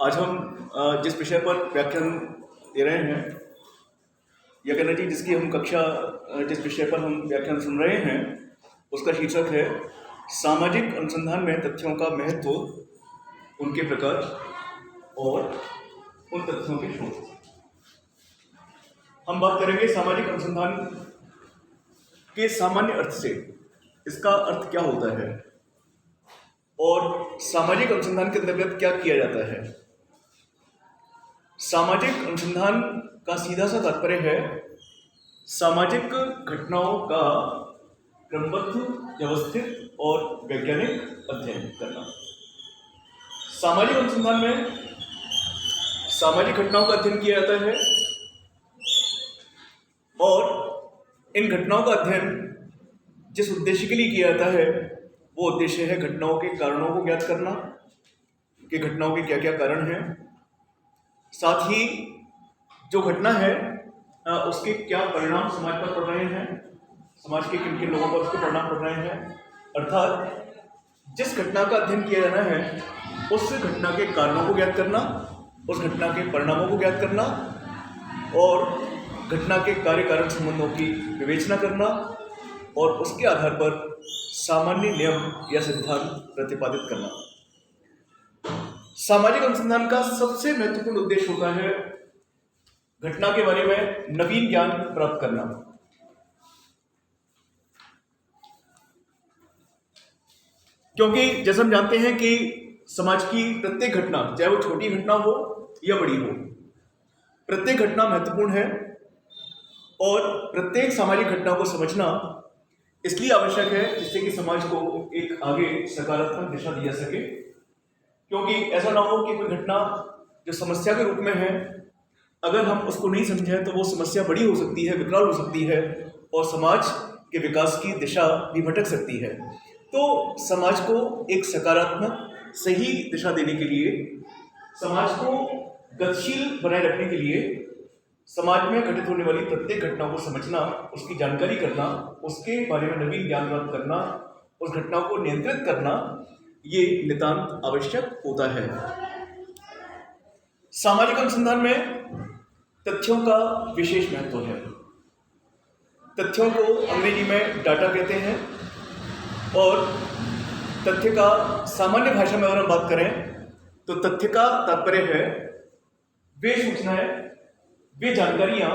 आज हम जिस विषय पर व्याख्यान दे रहे हैं या कहना चाहिए जिसकी हम कक्षा जिस विषय पर हम व्याख्यान सुन रहे हैं उसका शीर्षक है सामाजिक अनुसंधान में तथ्यों का महत्व, उनके प्रकार और उन तथ्यों के शोध। हम बात करेंगे सामाजिक अनुसंधान के सामान्य अर्थ से, इसका अर्थ क्या होता है और सामाजिक अनुसंधान के अंतर्गत क्या किया जाता है। सामाजिक अनुसंधान का सीधा सा तात्पर्य है सामाजिक घटनाओं का क्रमबद्ध, व्यवस्थित और वैज्ञानिक अध्ययन करना। सामाजिक अनुसंधान में सामाजिक घटनाओं का अध्ययन किया जाता है और इन घटनाओं का अध्ययन जिस उद्देश्य के लिए किया जाता है वो उद्देश्य है घटनाओं के कारणों को ज्ञात करना कि घटनाओं के क्या क्या कारण हैं, साथ ही जो घटना है उसके क्या परिणाम समाज पर पड़ रहे हैं, समाज के किन किन लोगों पर उसके परिणाम पड़ रहे हैं। अर्थात जिस घटना का अध्ययन किया जाना है उस घटना के कारणों को ज्ञात करना, उस घटना के परिणामों को ज्ञात करना और घटना के कार्य कारण संबंधों की विवेचना करना और उसके आधार पर सामान्य नियम या सिद्धांत प्रतिपादित करना। सामाजिक अनुसंधान का सबसे महत्वपूर्ण उद्देश्य होता है घटना के बारे में नवीन ज्ञान प्राप्त करना। क्योंकि जैसे हम जानते हैं कि समाज की प्रत्येक घटना, चाहे वो छोटी घटना हो या बड़ी हो, प्रत्येक घटना महत्वपूर्ण है और प्रत्येक सामाजिक घटना को समझना इसलिए आवश्यक है जिससे कि समाज को एक आगे सकारात्मक दिशा दी जा सके। क्योंकि ऐसा ना हो कि कोई घटना जो समस्या के रूप में है, अगर हम उसको नहीं समझें तो वो समस्या बड़ी हो सकती है, विकराल हो सकती है और समाज के विकास की दिशा भी भटक सकती है। तो समाज को एक सकारात्मक सही दिशा देने के लिए, समाज को गतिशील बनाए रखने के लिए समाज में घटित होने वाली प्रत्येक घटना को समझना, उसकी जानकारी करना, उसके बारे में नवीन ज्ञान प्राप्त करना, उस घटना को नियंत्रित करना, ये नितांत आवश्यक होता है। सामाजिक अनुसंधान में तथ्यों का विशेष महत्व है। तथ्यों को अंग्रेजी में डाटा कहते हैं और तथ्य का सामान्य भाषा में अगर हम बात करें तो तथ्य का तात्पर्य है वे सूचनाएं, वे जानकारियां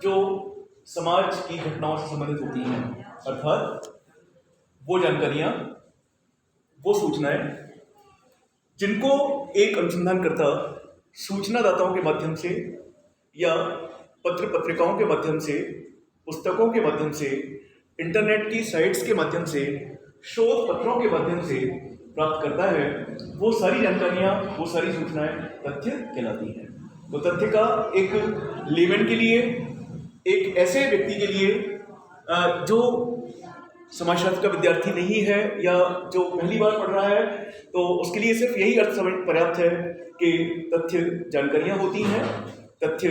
जो समाज की घटनाओं से संबंधित होती हैं। अर्थात वो जानकारियां, वो सूचनाएं जिनको एक अनुसंधानकर्ता सूचनादाताओं के माध्यम से या पत्र पत्रिकाओं के माध्यम से, पुस्तकों के माध्यम से, इंटरनेट की साइट्स के माध्यम से, शोध पत्रों के माध्यम से प्राप्त करता है, वो सारी जानकारियां, वो सारी सूचनाएं तथ्य कहलाती हैं। तो तथ्य का एक लेमैन के लिए, एक ऐसे व्यक्ति के लिए जो समाजशास्त्र का विद्यार्थी नहीं है या जो पहली बार पढ़ रहा है, तो उसके लिए सिर्फ यही अर्थ समझ पर्याप्त है कि तथ्य जानकारियां होती हैं, तथ्य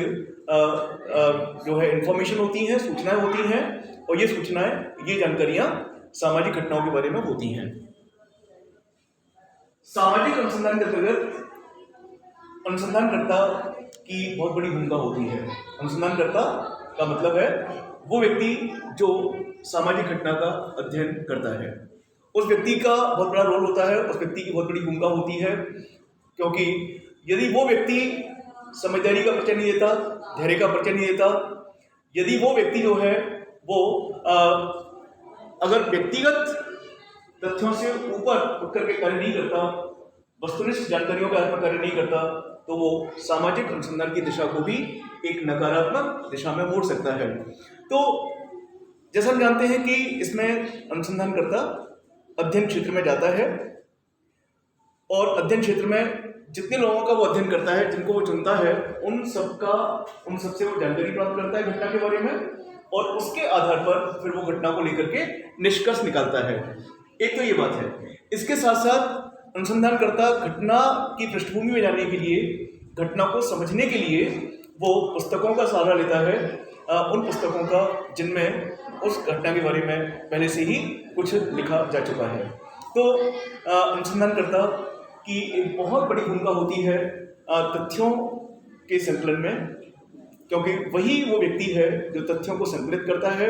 जो है इंफॉर्मेशन होती हैं, सूचनाएं होती हैं और ये सूचनाएं, ये जानकारियां सामाजिक घटनाओं के बारे में होती हैं। सामाजिक अनुसंधान के अंतर्गत अनुसंधानकर्ता की बहुत बड़ी भूमिका होती है। अनुसंधानकर्ता का मतलब है वो व्यक्ति जो सामाजिक घटना का अध्ययन करता है। उस व्यक्ति का बहुत बड़ा रोल होता है, उस व्यक्ति की बहुत बड़ी भूमिका होती है, क्योंकि यदि वो व्यक्ति समझदारी का परिचय नहीं देता, धैर्य का परिचय नहीं देता, यदि वो व्यक्ति जो है वो अगर व्यक्तिगत तथ्यों से ऊपर उठ करके कार्य नहीं करता, वस्तुनिष्ठ जानकारियों के आधार पर कार्य नहीं करता, तो वो सामाजिक अनुसंधान की दिशा को भी एक नकारात्मक दिशा में मोड़ सकता है। तो जैसा हम जानते हैं कि इसमें अनुसंधानकर्ता अध्ययन क्षेत्र में जाता है और अध्ययन क्षेत्र में जितने लोगों का वो अध्ययन करता है, जिनको वो चुनता है, उन सबसे वो जानकारी प्राप्त करता है घटना के बारे में और उसके आधार पर फिर वो घटना को लेकर के निष्कर्ष निकालता है। एक तो ये बात है। इसके साथ साथ अनुसंधानकर्ता घटना की पृष्ठभूमि में जाने के लिए, घटना को समझने के लिए वो पुस्तकों का सहारा लेता है, उन पुस्तकों का जिनमें उस घटना के बारे में पहले से ही कुछ लिखा जा चुका है। तो अनुसंधानकर्ता की एक बहुत बड़ी भूमिका होती है तथ्यों के संकलन में, क्योंकि वही वो व्यक्ति है जो तथ्यों को संकलित करता है,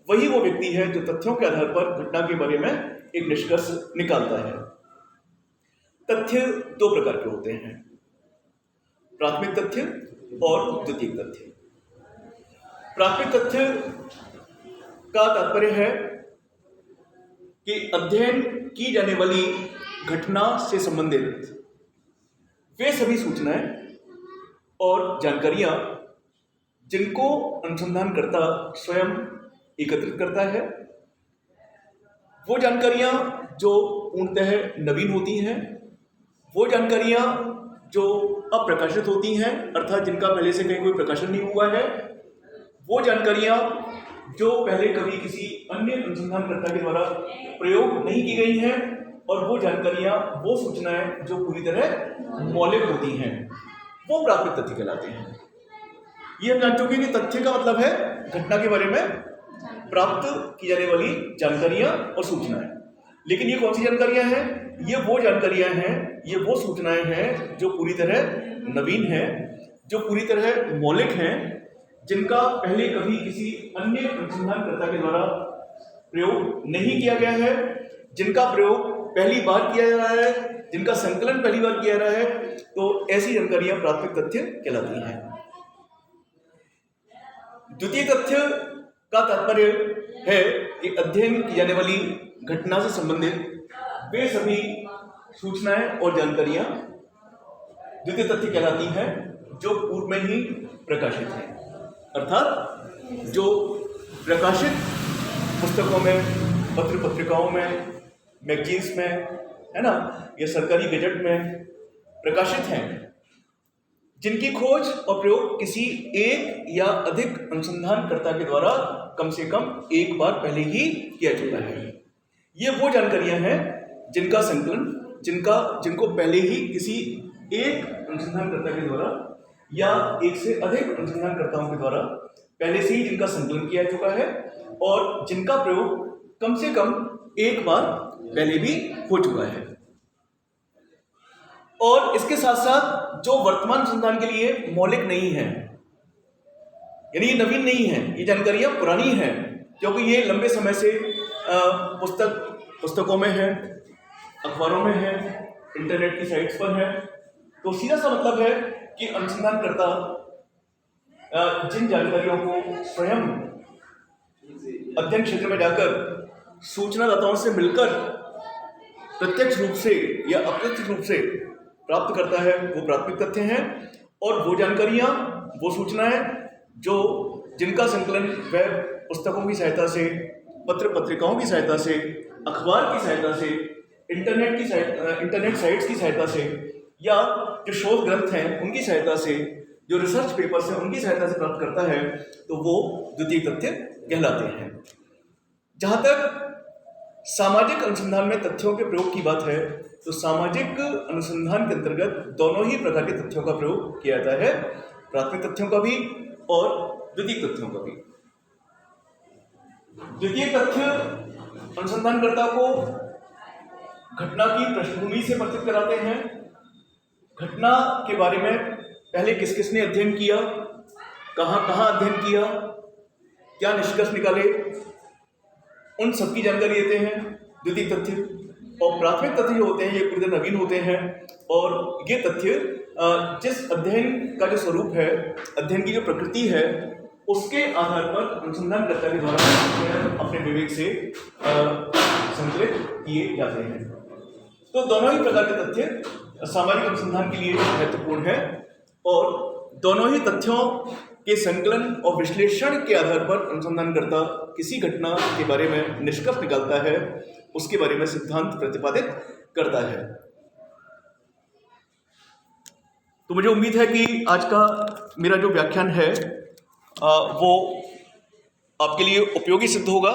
वही वो व्यक्ति है जो तथ्यों के आधार पर घटना के बारे में एक निष्कर्ष निकालता है। तथ्य दो प्रकार के होते हैं, प्राथमिक तथ्य और द्वितीयक तथ्य। प्राथमिक तथ्य का तात्पर्य है कि अध्ययन की जाने वाली घटना से संबंधित वे सभी सूचनाएं और जानकारियां जिनको अनुसंधानकर्ता स्वयं एकत्रित करता है, वो जानकारियां जो पूर्णतः नवीन होती हैं, वो जानकारियां जो अप्रकाशित होती हैं, अर्थात जिनका पहले से कहीं कोई प्रकाशन नहीं हुआ है, वो जानकारियां जो पहले कभी किसी अन्य अनुसंधानकर्ता के द्वारा प्रयोग नहीं की गई हैं, और वो जानकारियां, वो सूचनाएं जो पूरी तरह मौलिक होती हैं, वो प्राथमिक तथ्य कहलाते हैं। ये हम जान चुके कि तथ्य का मतलब है घटना के बारे में प्राप्त की जाने वाली जानकारियां और सूचनाएं। लेकिन ये कौन सी जानकारियां हैं? ये वो जानकारियां हैं, ये वो सूचनाएं हैं जो पूरी तरह नवीन हैं, जो पूरी तरह मौलिक हैं, जिनका पहले कभी किसी अन्य अनुसंधानकर्ता के द्वारा प्रयोग नहीं किया गया है, जिनका प्रयोग पहली बार किया जा रहा है, जिनका संकलन पहली बार किया जा रहा है। तो ऐसी जानकारियां प्राथमिक तथ्य कहलाती हैं। द्वितीय तथ्य का तात्पर्य है कि अध्ययन की जाने वाली घटना से संबंधित वे सभी सूचनाएं और जानकारियां द्वितीय तथ्य कहलाती हैं जो पूर्व में ही प्रकाशित हैं, अर्थात जो प्रकाशित पुस्तकों में, पत्र पत्रिकाओं में, मैगजीन्स में, है ना, या सरकारी गजट में प्रकाशित हैं, जिनकी खोज और प्रयोग किसी एक या अधिक अनुसंधानकर्ता के द्वारा कम से कम एक बार पहले ही किया चुका है। ये वो जानकारियां हैं जिनका संकलन, जिनको पहले ही किसी एक अनुसंधानकर्ता के द्वारा या एक से अधिक अनुसंधानकर्ताओं के द्वारा पहले से ही जिनका संकलन किया चुका है, और जिनका प्रयोग कम से कम एक बार पहले भी हो चुका है। और इसके साथ साथ जो वर्तमान अनुसंधान के लिए मौलिक नहीं है, यानी ये नवीन नहीं है, ये जानकारियां पुरानी हैं, क्योंकि ये लंबे समय से पुस्तकों में है, अखबारों में है, इंटरनेट की साइट्स पर है। तो सीधा सा मतलब है कि अनुसंधानकर्ता जिन जानकारियों को स्वयं अध्ययन क्षेत्र में जाकर सूचनादाताओं से मिलकर प्रत्यक्ष रूप से या अप्रत्यक्ष रूप से प्राप्त करता है, वो प्राथमिक तथ्य हैं। और वो जानकारियां, वो सूचनाएं जो जिनका संकलन वह पुस्तकों की सहायता से, पत्र पत्रिकाओं की सहायता से, अखबार की सहायता से, इंटरनेट साइट्स की सहायता से, या जो शोध ग्रंथ हैं उनकी सहायता से, जो रिसर्च पेपर्स हैं उनकी सहायता से प्राप्त करता है, तो वो द्वितीय तथ्य कहलाते हैं। जहाँ तक सामाजिक अनुसंधान में तथ्यों के प्रयोग की बात है, तो सामाजिक अनुसंधान के अंतर्गत दोनों ही प्रकार के तथ्यों का प्रयोग किया जाता है, प्राथमिक तथ्यों का भी और द्वितीय तथ्यों का भी। द्वितीय तथ्य अनुसंधानकर्ता को घटना की पृष्ठभूमि से परिचित कराते हैं। घटना के बारे में पहले किस किसने अध्ययन किया, कहाँ कहाँ अध्ययन किया, क्या निष्कर्ष निकाले, उन सबकी जानकारी देते हैं द्वितीय तथ्य। और प्राथमिक तथ्य जो होते हैं ये पूरी तरह नवीन होते हैं, और ये तथ्य जिस अध्ययन का जो स्वरूप है, अध्ययन की जो प्रकृति है, उसके आधार पर अनुसंधानकर्ता के द्वारा अपने विवेक से संकलित किए जाते हैं। तो दोनों ही प्रकार के तथ्य सामाजिक अनुसंधान के लिए महत्वपूर्ण है, और दोनों ही तथ्यों के संकलन और विश्लेषण के आधार पर अनुसंधानकर्ता किसी घटना के बारे में निष्कर्ष निकालता है, उसके बारे में सिद्धांत प्रतिपादित करता है। तो मुझे उम्मीद है कि आज का मेरा जो व्याख्यान है वो आपके लिए उपयोगी सिद्ध होगा।